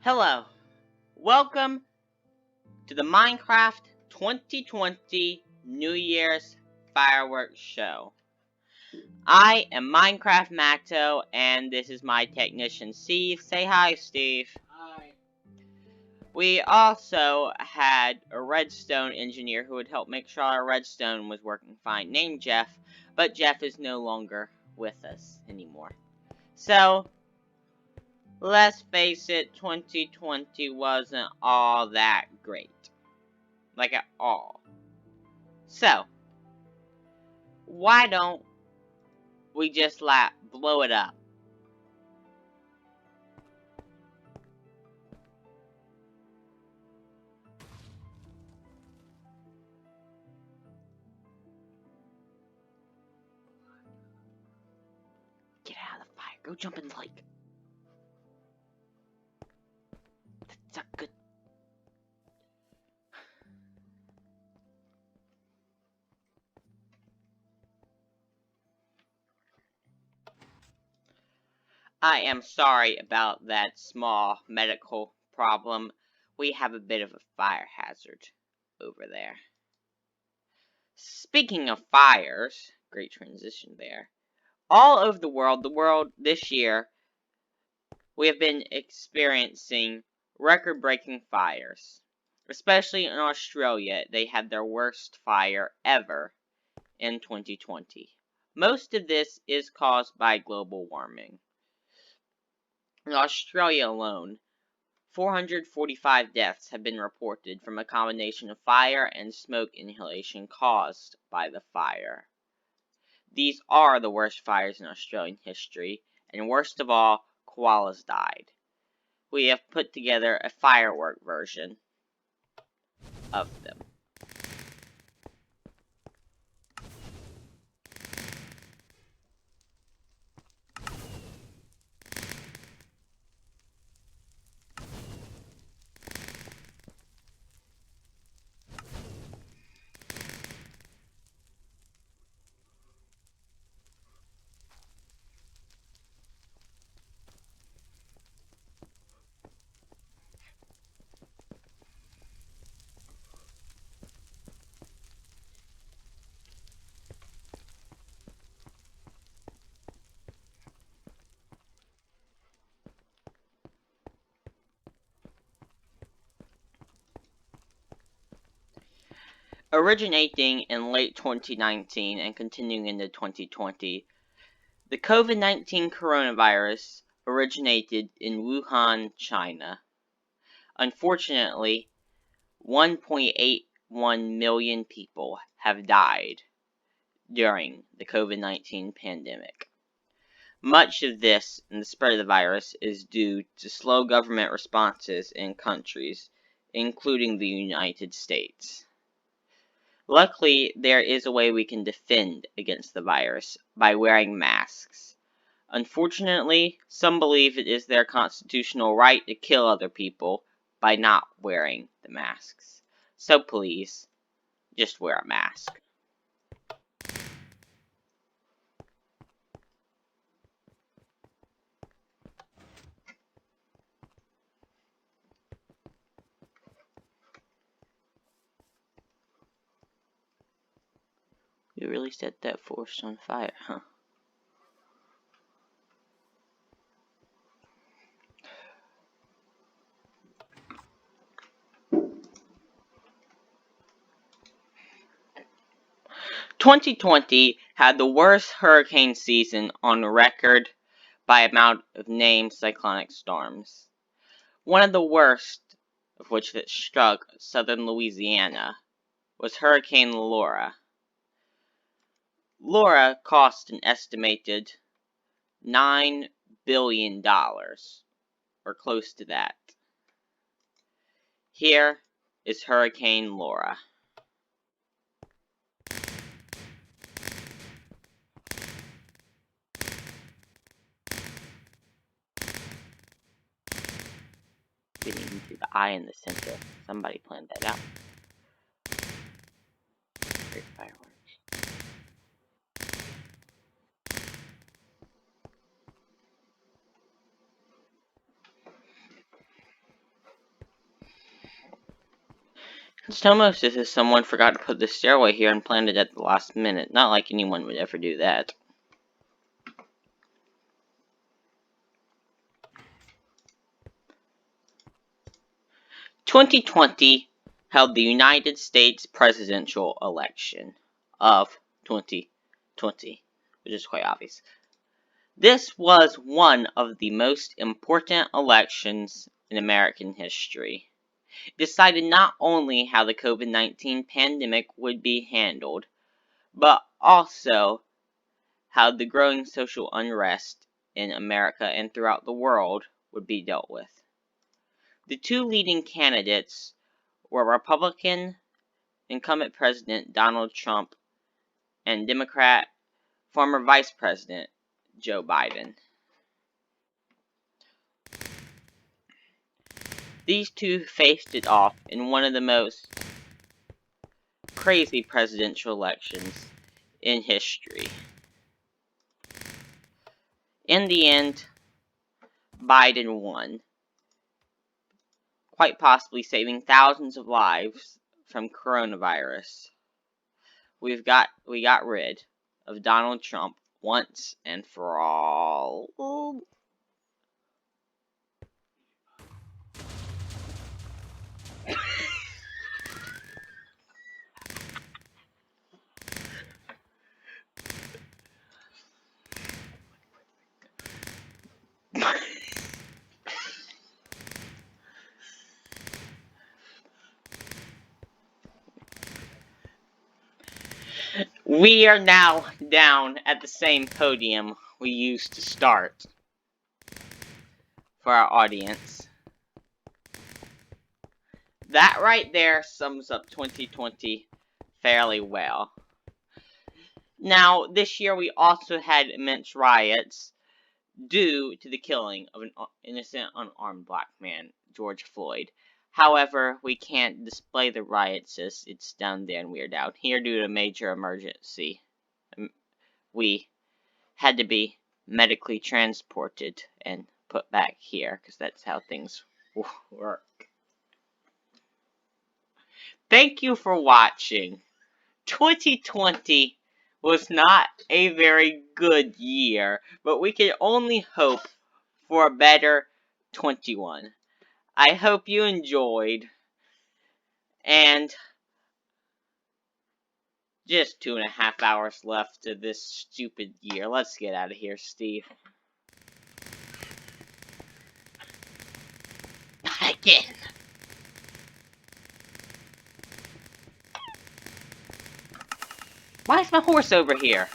Hello, welcome to the Minecraft 2020 New Year's Fireworks Show. I am Minecraft Matto, and this is my technician Steve. Say hi, Steve. Hi. We also had a redstone engineer who would help make sure our redstone was working fine, named Jeff, but Jeff is no longer with us anymore. So, let's face it, 2020 wasn't all that great. Like at all. So, why don't we just blow it up? Get out of the fire. Go jump in the lake. That's not good. I am sorry about that small medical problem. We have a bit of a fire hazard over there. Speaking of fires, great transition there. All over the world this year, we have been experiencing record-breaking fires. Especially in Australia, they had their worst fire ever in 2020. Most of this is caused by global warming. In Australia alone, 445 deaths have been reported from a combination of fire and smoke inhalation caused by the fire. These are the worst fires in Australian history, and worst of all, koalas died. We have put together a firework version of them. Originating in late 2019 and continuing into 2020, the COVID-19 coronavirus originated in Wuhan, China. Unfortunately, 1.81 million people have died during the COVID-19 pandemic. Much of this and the spread of the virus is due to slow government responses in countries, including the United States. Luckily, there is a way we can defend against the virus by wearing masks. Unfortunately, some believe it is their constitutional right to kill other people by not wearing the masks. So please, just wear a mask. You really set that forest on fire, huh? "2020 had the worst hurricane season on record by amount of named cyclonic storms. One of the worst of which that struck southern Louisiana was Hurricane Laura. Laura cost an estimated $9 billion, or close to that. Here is Hurricane Laura. Didn't even see the eye in the center. Somebody planned that out. Great fireworks. It's almost as if someone forgot to put the stairway here and planned it at the last minute. Not like anyone would ever do that. "2020 held the United States presidential election of 2020, which is quite obvious. This was one of the most important elections in American history. It decided not only how the COVID-19 pandemic would be handled, but also how the growing social unrest in America and throughout the world would be dealt with. The two leading candidates were Republican incumbent President Donald Trump and Democrat former Vice President Joe Biden. These two faced it off in one of the most crazy presidential elections in history. In the end, Biden won, quite possibly saving thousands of lives from coronavirus. We got rid of Donald Trump once and for all. We are now down at the same podium we used to start for our audience. That right there sums up 2020 fairly well. Now, this year we also had immense riots due to the killing of an innocent unarmed black man, George Floyd. However, we can't display the riots as it's down there and we are down here due to a major emergency. We had to be medically transported and put back here because that's how things work. Thank you for watching. 2020 was not a very good year, but we can only hope for a better 21. I hope you enjoyed, and just 2.5 hours left to this stupid year. Let's get out of here, Steve. Not again. Why is my horse over here?